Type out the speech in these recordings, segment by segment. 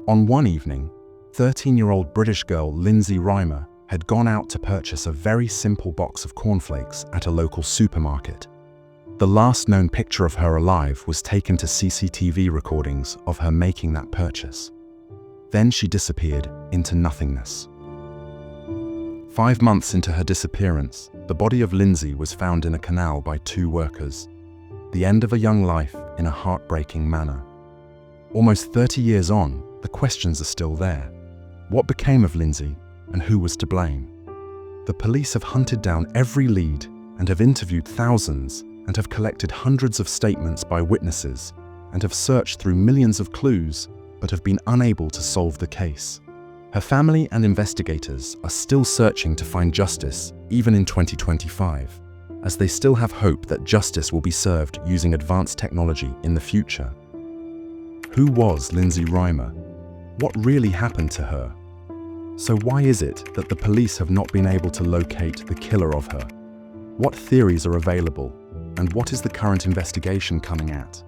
On one evening, 13-year-old British girl Lindsay had gone out to purchase a very simple box of cornflakes at a local supermarket. The last known picture of her alive was taken to CCTV recordings of her making that purchase. Then she disappeared into nothingness. 5 months into her disappearance, the body of Lindsay was found in a canal by 2 workers. The end of a young life in a heartbreaking manner. Almost 30 years on, the questions are still there. What became of Lindsay, and who was to blame? The police have hunted down every lead and have interviewed thousands and have collected hundreds of statements by witnesses and have searched through millions of clues but have been unable to solve the case. Her family and investigators are still searching to find justice even in 2025, as they still have hope that justice will be served using advanced technology in the future. Who was Lindsay? What really happened to her? So why is it that the police have not been able to locate the killer of her? What theories are available, and what is the current investigation coming at?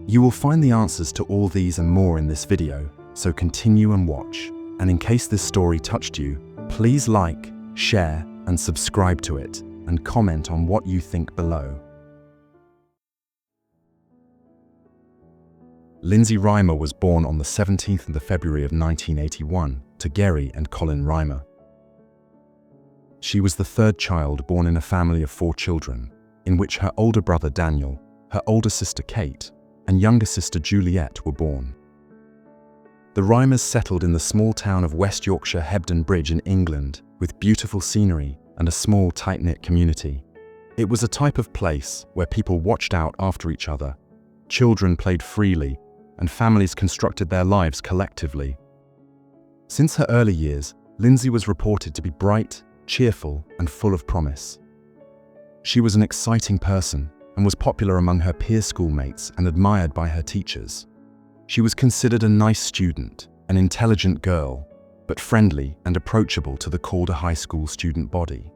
You will find the answers to all these and more in this video, so continue and watch. And in case this story touched you, please like, share, and subscribe to it, and comment on what you think below. Lindsay was born on the 17th of February of 1981 to Gary and Colin Reimer. She was the 3rd child born in a family of 4 children, in which her older brother Daniel, her older sister Kate, and younger sister Juliet were born. The Reimers settled in the small town of West Yorkshire Hebden Bridge in England, with beautiful scenery and a small tight-knit community. It was a type of place where people watched out after each other, children played freely, and families constructed their lives collectively. Since her early years, Lindsay was reported to be bright, cheerful, and full of promise. She was an exciting person and was popular among her peer schoolmates and admired by her teachers. She was considered a nice student, an intelligent girl, but friendly and approachable to the Calder High School student body.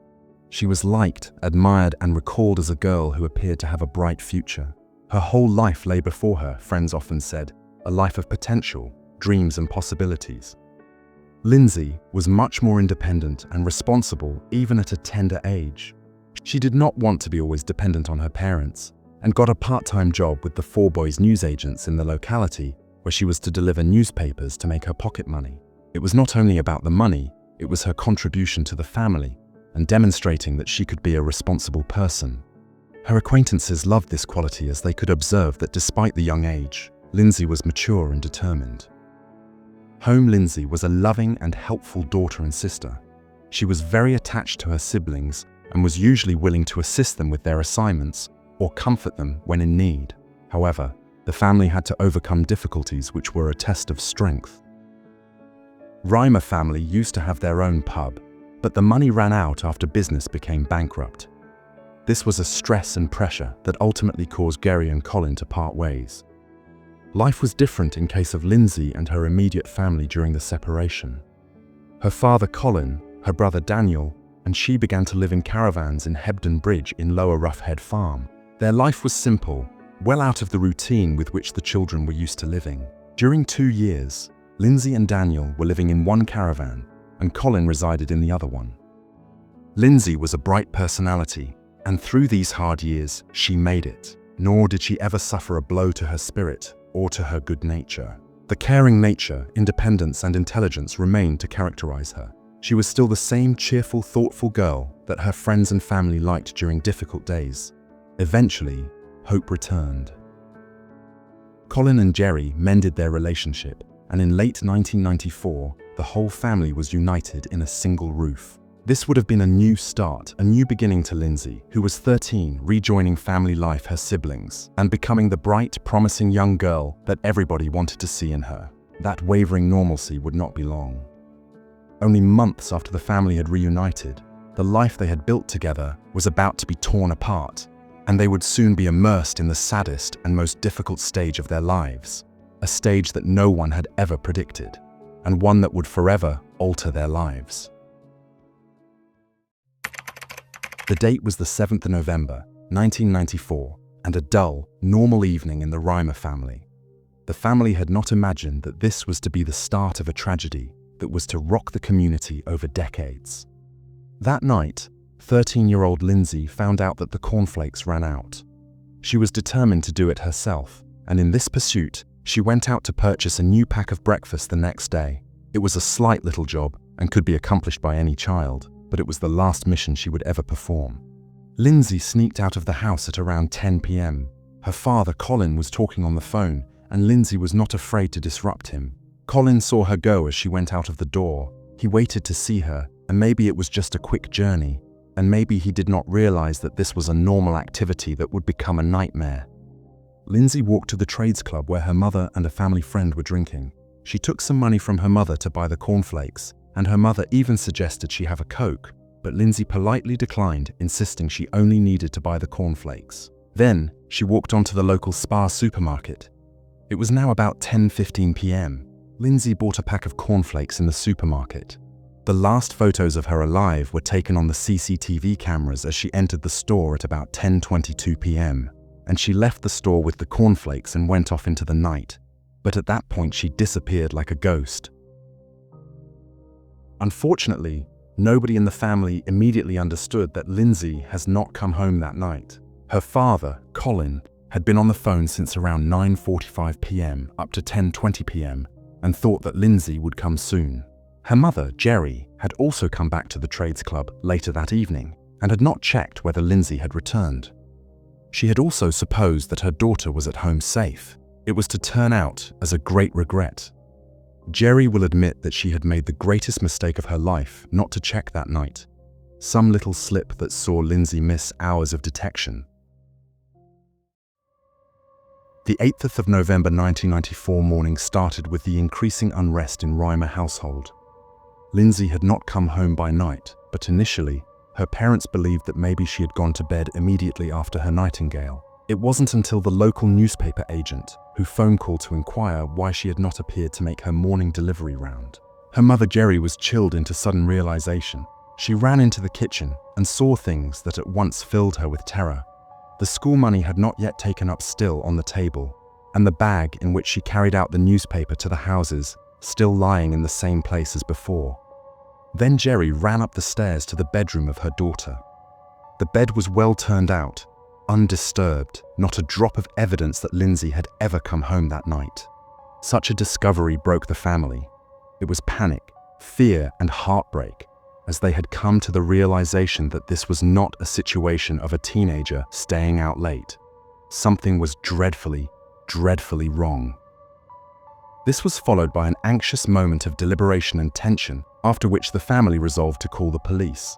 She was liked, admired, and recalled as a girl who appeared to have a bright future. Her whole life lay before her, friends often said, a life of potential, dreams, and possibilities. Lindsay was much more independent and responsible even at a tender age. She did not want to be always dependent on her parents and got a part-time job with the 4 Boys newsagents in the locality where she was to deliver newspapers to make her pocket money. It was not only about the money, it was her contribution to the family and demonstrating that she could be a responsible person. Her acquaintances loved this quality as they could observe that despite the young age, Lindsay was mature and determined. Home Lindsay was a loving and helpful daughter and sister. She was very attached to her siblings and was usually willing to assist them with their assignments or comfort them when in need. However, the family had to overcome difficulties which were a test of strength. Reimer family used to have their own pub, but the money ran out after business became bankrupt. This was a stress and pressure that ultimately caused Gary and Colin to part ways. Life was different in case of Lindsay and her immediate family during the separation. Her father Colin, her brother Daniel, and she began to live in caravans in Hebden Bridge in Lower Roughhead Farm. Their life was simple, well out of the routine with which the children were used to living. During 2 years, Lindsay and Daniel were living in one caravan, and Colin resided in the other one. Lindsay was a bright personality, and through these hard years, she made it. Nor did she ever suffer a blow to her spirit or to her good nature. The caring nature, independence, and intelligence remained to characterize her. She was still the same cheerful, thoughtful girl that her friends and family liked during difficult days. Eventually, hope returned. Colin and Jerry mended their relationship, and in late 1994, the whole family was united in a single roof. This would have been a new start, a new beginning to Lindsay, who was 13, rejoining family life, her siblings, and becoming the bright, promising young girl that everybody wanted to see in her. That wavering normalcy would not be long. Only months after the family had reunited, the life they had built together was about to be torn apart, and they would soon be immersed in the saddest and most difficult stage of their lives, a stage that no one had ever predicted, and one that would forever alter their lives. The date was the 7th of November, 1994, and a dull, normal evening in the Reimer family. The family had not imagined that this was to be the start of a tragedy that was to rock the community over decades. That night, 13-year-old Lindsay found out that the cornflakes ran out. She was determined to do it herself, and in this pursuit, she went out to purchase a new pack of breakfast the next day. It was a slight little job and could be accomplished by any child, but it was the last mission she would ever perform. Lindsay sneaked out of the house at around 10 p.m. Her father, Colin, was talking on the phone, and Lindsay was not afraid to disrupt him. Colin saw her go as she went out of the door. He waited to see her, and maybe it was just a quick journey, and maybe he did not realize that this was a normal activity that would become a nightmare. Lindsay walked to the trades club where her mother and a family friend were drinking. She took some money from her mother to buy the cornflakes, and her mother even suggested she have a Coke, but Lindsay politely declined, insisting she only needed to buy the cornflakes. Then, she walked on to the local Spar supermarket. It was now about 10:15 p.m. Lindsay bought a pack of cornflakes in the supermarket. The last photos of her alive were taken on the CCTV cameras as she entered the store at about 10:22 p.m., and she left the store with the cornflakes and went off into the night. But at that point, she disappeared like a ghost. Unfortunately, nobody in the family immediately understood that Lindsay has not come home that night. Her father, Colin, had been on the phone since around 9:45 p.m. up to 10:20 p.m. and thought that Lindsay would come soon. Her mother, Jerry, had also come back to the trades club later that evening and had not checked whether Lindsay had returned. She had also supposed that her daughter was at home safe. It was to turn out as a great regret. Jerry will admit that she had made the greatest mistake of her life not to check that night. Some little slip that saw Lindsay miss hours of detection. The 8th of November 1994 morning started with the increasing unrest in Reimer household. Lindsay had not come home by night, but initially, her parents believed that maybe she had gone to bed immediately after her nightingale. It wasn't until the local newspaper agent who phone called to inquire why she had not appeared to make her morning delivery round. Her mother, Jerry, was chilled into sudden realization. She ran into the kitchen and saw things that at once filled her with terror. The school money had not yet taken up still on the table, and the bag in which she carried out the newspaper to the houses still lying in the same place as before. Then Jerry ran up the stairs to the bedroom of her daughter. The bed was well turned out, undisturbed, not a drop of evidence that Lindsay had ever come home that night. Such a discovery broke the family. It was panic, fear, and heartbreak, as they had come to the realization that this was not a situation of a teenager staying out late. Something was dreadfully, dreadfully wrong. This was followed by an anxious moment of deliberation and tension, after which the family resolved to call the police.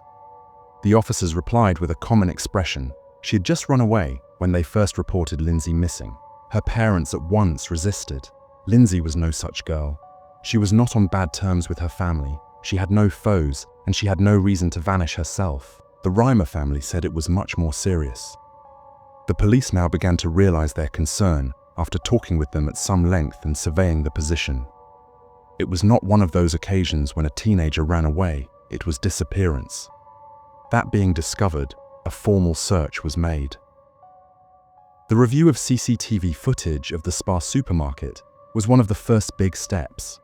The officers replied with a common expression. She had just run away when they first reported Lindsay missing. Her parents at once resisted. Lindsay was no such girl. She was not on bad terms with her family. She had no foes, and she had no reason to vanish herself. The Reimer family said it was much more serious. The police now began to realize their concern after talking with them at some length and surveying the position. It was not one of those occasions when a teenager ran away, it was disappearance. That being discovered, a formal search was made. The review of CCTV footage of the Spar supermarket was one of the first big steps.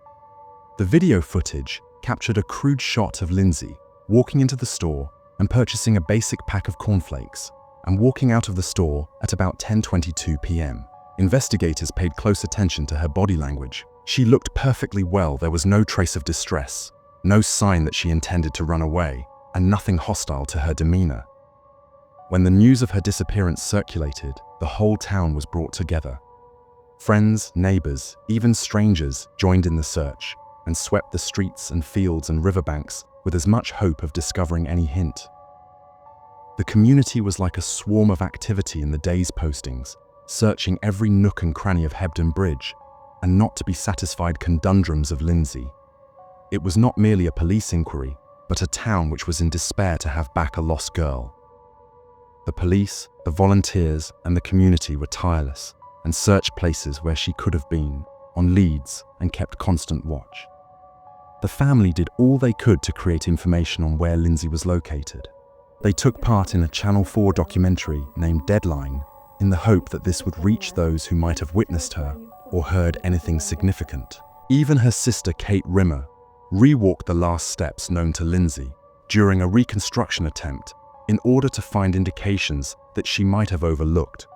The video footage captured a crude shot of Lindsay walking into the store and purchasing a basic pack of cornflakes and walking out of the store at about 10:22 p.m. Investigators paid close attention to her body language. She looked perfectly well. There was no trace of distress, no sign that she intended to run away, and nothing hostile to her demeanor. When the news of her disappearance circulated, the whole town was brought together. Friends, neighbors, even strangers joined in the search and swept the streets and fields and riverbanks with as much hope of discovering any hint. The community was like a swarm of activity in the day's postings, searching every nook and cranny of Hebden Bridge, and not to be satisfied conundrums of Lindsay. It was not merely a police inquiry, but a town which was in despair to have back a lost girl. The police, the volunteers, and the community were tireless and searched places where she could have been, on leads, and kept constant watch. The family did all they could to create information on where Lindsay was located. They took part in a Channel 4 documentary named Deadline, in the hope that this would reach those who might have witnessed her or heard anything significant. Even her sister Kate Rimmer rewalked the last steps known to Lindsay during a reconstruction attempt in order to find indications that she might have overlooked.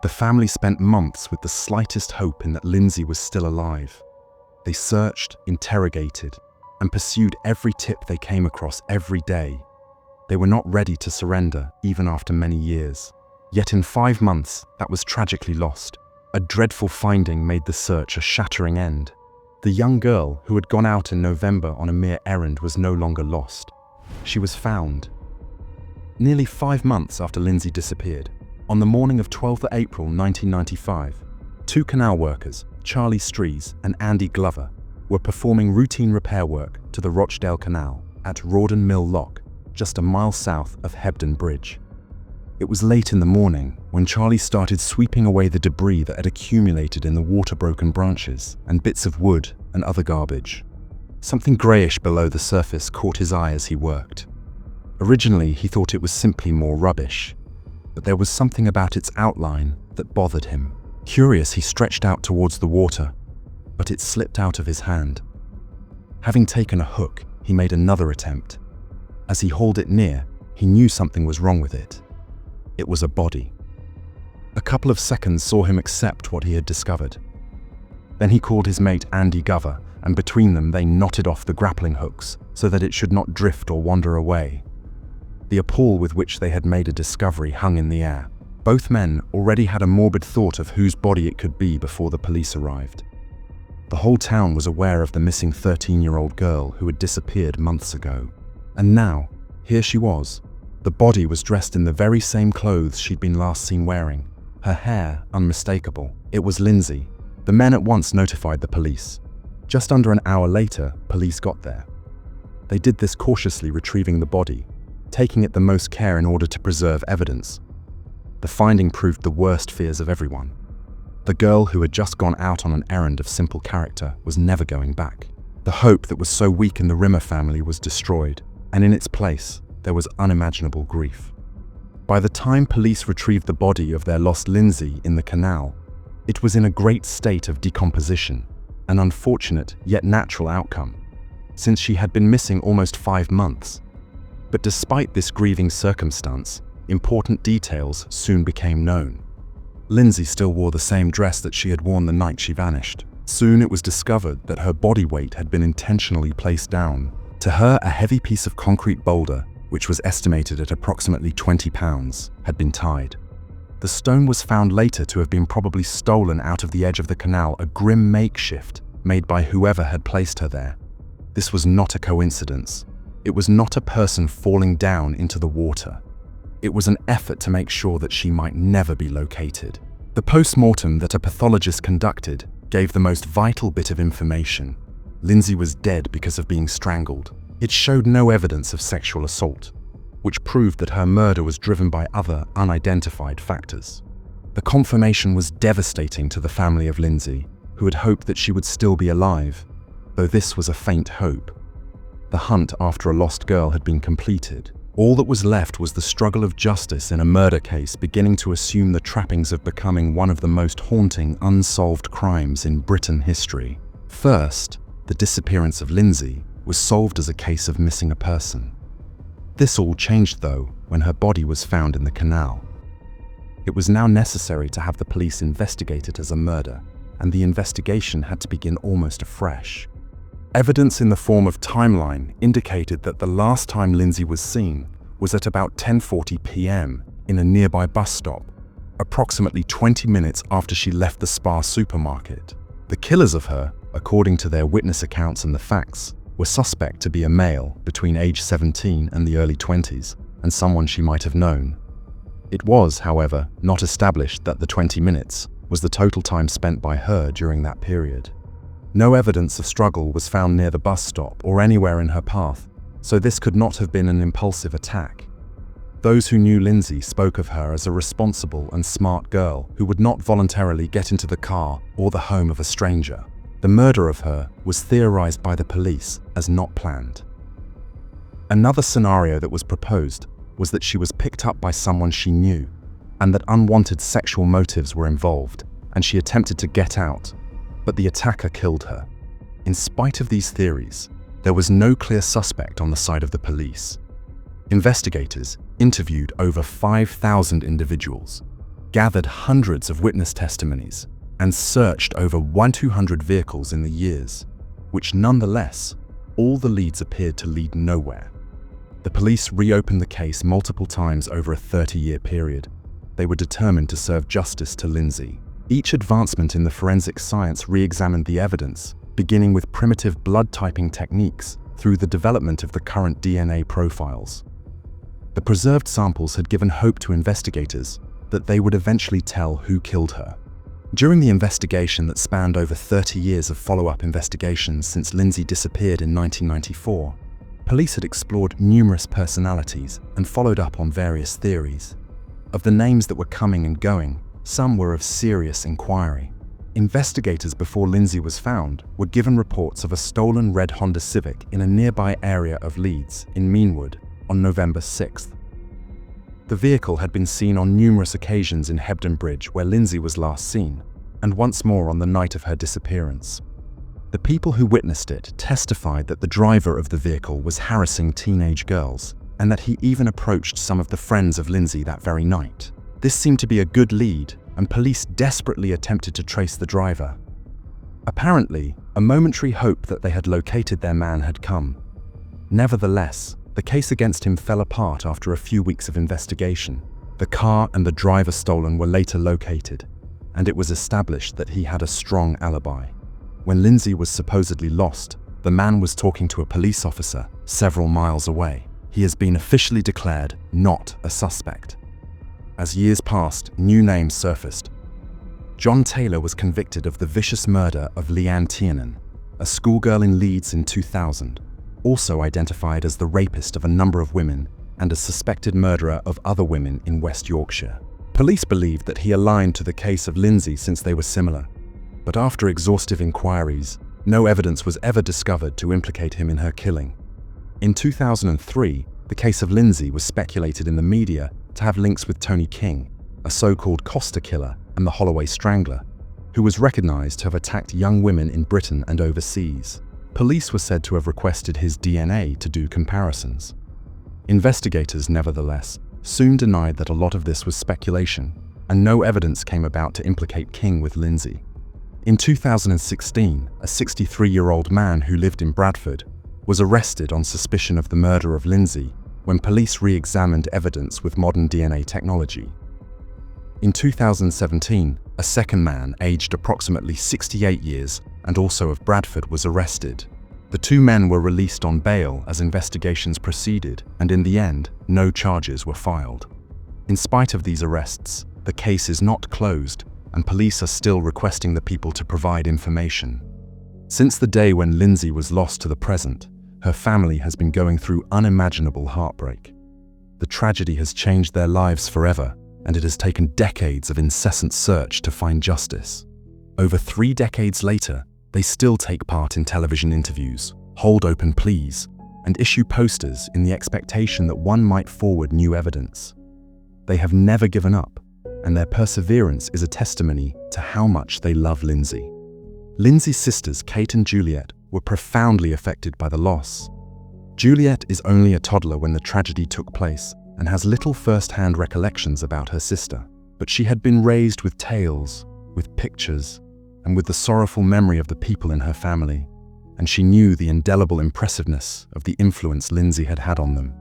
The family spent months with the slightest hope in that Lindsay was still alive. They searched, interrogated, and pursued every tip they came across every day. They were not ready to surrender, even after many years. Yet in 5 months, that was tragically lost. A dreadful finding made the search a shattering end. The young girl who had gone out in November on a mere errand was no longer lost. She was found. Nearly 5 months after Lindsay disappeared, on the morning of 12th April 1995, 2 canal workers, Charlie Strees and Andy Glover, were performing routine repair work to the Rochdale Canal at Rawdon Mill Lock, just a mile south of Hebden Bridge. It was late in the morning when Charlie started sweeping away the debris that had accumulated in the water-broken branches and bits of wood and other garbage. Something greyish below the surface caught his eye as he worked. Originally, he thought it was simply more rubbish, but there was something about its outline that bothered him. Curious, he stretched out towards the water, but it slipped out of his hand. Having taken a hook, he made another attempt. As he hauled it near, he knew something was wrong with it. It was a body. A couple of seconds saw him accept what he had discovered. Then he called his mate Andy Glover, and between them they knotted off the grappling hooks so that it should not drift or wander away. The appall with which they had made a discovery hung in the air. Both men already had a morbid thought of whose body it could be before the police arrived. The whole town was aware of the missing 13-year-old girl who had disappeared months ago. And now, here she was. The body was dressed in the very same clothes she'd been last seen wearing, her hair unmistakable. It was Lindsay. The men at once notified the police. Just under an hour later, police got there. They did this cautiously, retrieving the body, taking it the most care in order to preserve evidence. The finding proved the worst fears of everyone. The girl who had just gone out on an errand of simple character was never going back. The hope that was so weak in the Rimmer family was destroyed, and in its place, there was unimaginable grief. By the time police retrieved the body of their lost Lindsay in the canal, it was in a great state of decomposition, an unfortunate yet natural outcome, since she had been missing almost 5 months. But despite this grieving circumstance, important details soon became known. Lindsay still wore the same dress that she had worn the night she vanished. Soon it was discovered that her body weight had been intentionally placed down. To her, a heavy piece of concrete boulder, which was estimated at approximately 20 pounds, had been tied. The stone was found later to have been probably stolen out of the edge of the canal, a grim makeshift made by whoever had placed her there. This was not a coincidence. It was not a person falling down into the water. It was an effort to make sure that she might never be located. The post-mortem that a pathologist conducted gave the most vital bit of information. Lindsay was dead because of being strangled. It showed no evidence of sexual assault, which proved that her murder was driven by other, unidentified factors. The confirmation was devastating to the family of Lindsay, who had hoped that she would still be alive, though this was a faint hope. The hunt after a lost girl had been completed. All that was left was the struggle of justice in a murder case beginning to assume the trappings of becoming one of the most haunting, unsolved crimes in Britain history. First, the disappearance of Lindsay was solved as a case of missing a person. This all changed, though, when her body was found in the canal. It was now necessary to have the police investigate it as a murder, and the investigation had to begin almost afresh. Evidence in the form of timeline indicated that the last time Lindsay was seen was at about 10:40 p.m. in a nearby bus stop, approximately 20 minutes after she left the Spar supermarket. The killers of her, according to their witness accounts and the facts, were suspect to be a male between age 17 and the early 20s, and someone she might have known. It was, however, not established that the 20 minutes was the total time spent by her during that period. No evidence of struggle was found near the bus stop or anywhere in her path, so this could not have been an impulsive attack. Those who knew Lindsay spoke of her as a responsible and smart girl who would not voluntarily get into the car or the home of a stranger. The murder of her was theorized by the police as not planned. Another scenario that was proposed was that she was picked up by someone she knew. and that unwanted sexual motives were involved, and she attempted to get out, but the attacker killed her. In spite of these theories, there was no clear suspect on the side of the police. Investigators interviewed over 5,000 individuals, gathered hundreds of witness testimonies, and searched over 200 vehicles in the years, which nonetheless, all the leads appeared to lead nowhere. The police reopened the case multiple times over a 30-year period. They were determined to serve justice to Lindsay. Each advancement in the forensic science re-examined the evidence, beginning with primitive blood typing techniques through the development of the current DNA profiles. The preserved samples had given hope to investigators that they would eventually tell who killed her. During the investigation that spanned over 30 years of follow-up investigations since Lindsay disappeared in 1994, police had explored numerous personalities and followed up on various theories. Of the names that were coming and going, some were of serious inquiry. Investigators before Lindsay was found were given reports of a stolen red Honda Civic in a nearby area of Leeds, in Meanwood, on November 6th. The vehicle had been seen on numerous occasions in Hebden Bridge, where Lindsay was last seen, and once more on the night of her disappearance. The people who witnessed it testified that the driver of the vehicle was harassing teenage girls, and that he even approached some of the friends of Lindsay that very night. This seemed to be a good lead, and police desperately attempted to trace the driver. Apparently, a momentary hope that they had located their man had come. Nevertheless, the case against him fell apart after a few weeks of investigation. The car and the driver stolen were later located, and it was established that he had a strong alibi. When Lindsay was supposedly lost, the man was talking to a police officer several miles away. He has been officially declared not a suspect. As years passed, new names surfaced. John Taylor was convicted of the vicious murder of Leanne Tiernan, a schoolgirl in Leeds in 2000. Also identified as the rapist of a number of women and a suspected murderer of other women in West Yorkshire. Police believed that he aligned to the case of Lindsay since they were similar, but after exhaustive inquiries, no evidence was ever discovered to implicate him in her killing. In 2003, the case of Lindsay was speculated in the media to have links with Tony King, a so-called Costa killer and the Holloway Strangler, who was recognized to have attacked young women in Britain and overseas. Police were said to have requested his DNA to do comparisons. Investigators, nevertheless, soon denied that a lot of this was speculation, and no evidence came about to implicate King with Lindsay. In 2016, a 63-year-old man who lived in Bradford was arrested on suspicion of the murder of Lindsay when police re-examined evidence with modern DNA technology. In 2017, a second man aged approximately 68 years and also of Bradford was arrested. The two men were released on bail as investigations proceeded, and in the end, no charges were filed. In spite of these arrests, the case is not closed, and police are still requesting the people to provide information. Since the day when Lindsay was lost to the present, her family has been going through unimaginable heartbreak. The tragedy has changed their lives forever, and it has taken decades of incessant search to find justice. Over 3 decades later, they still take part in television interviews, hold open pleas, and issue posters in the expectation that one might forward new evidence. They have never given up, and their perseverance is a testimony to how much they love Lindsay. Lindsay's sisters, Kate and Juliet, were profoundly affected by the loss. Juliet is only a toddler when the tragedy took place and has little first-hand recollections about her sister, but she had been raised with tales, with pictures, and with the sorrowful memory of the people in her family, and she knew the indelible impressiveness of the influence Lindsay had had on them.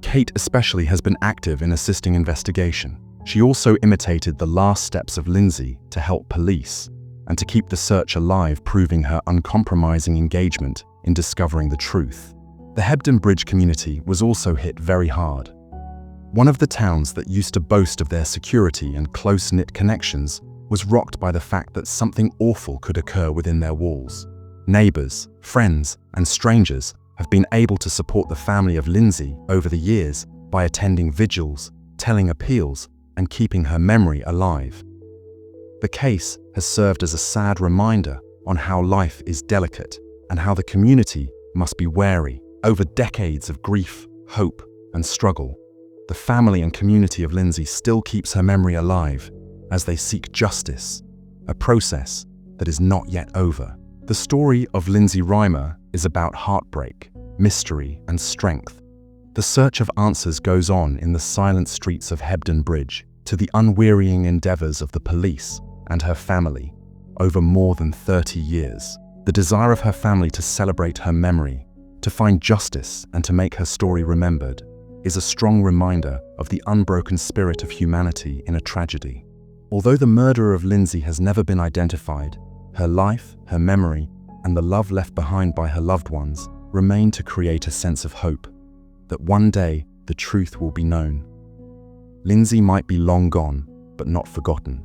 Kate especially has been active in assisting investigation. She also imitated the last steps of Lindsay to help police and to keep the search alive, proving her uncompromising engagement in discovering the truth. The Hebden Bridge community was also hit very hard. One of the towns that used to boast of their security and close-knit connections was rocked by the fact that something awful could occur within their walls. Neighbors, friends, and strangers have been able to support the family of Lindsay over the years by attending vigils, telling appeals, and keeping her memory alive. The case has served as a sad reminder on how life is delicate and how the community must be wary over decades of grief, hope, and struggle. the family and community of Lindsay still keeps her memory alive as they seek justice, a process that is not yet over. The story of Lindsay Reimer is about heartbreak, mystery, and strength. The search of answers goes on in the silent streets of Hebden Bridge, to the unwearying endeavors of the police and her family over more than 30 years. The desire of her family to celebrate her memory, to find justice, and to make her story remembered is a strong reminder of the unbroken spirit of humanity in a tragedy. Although the murderer of Lindsay has never been identified, her life, her memory, and the love left behind by her loved ones remain to create a sense of hope that one day the truth will be known. Lindsay might be long gone, but not forgotten.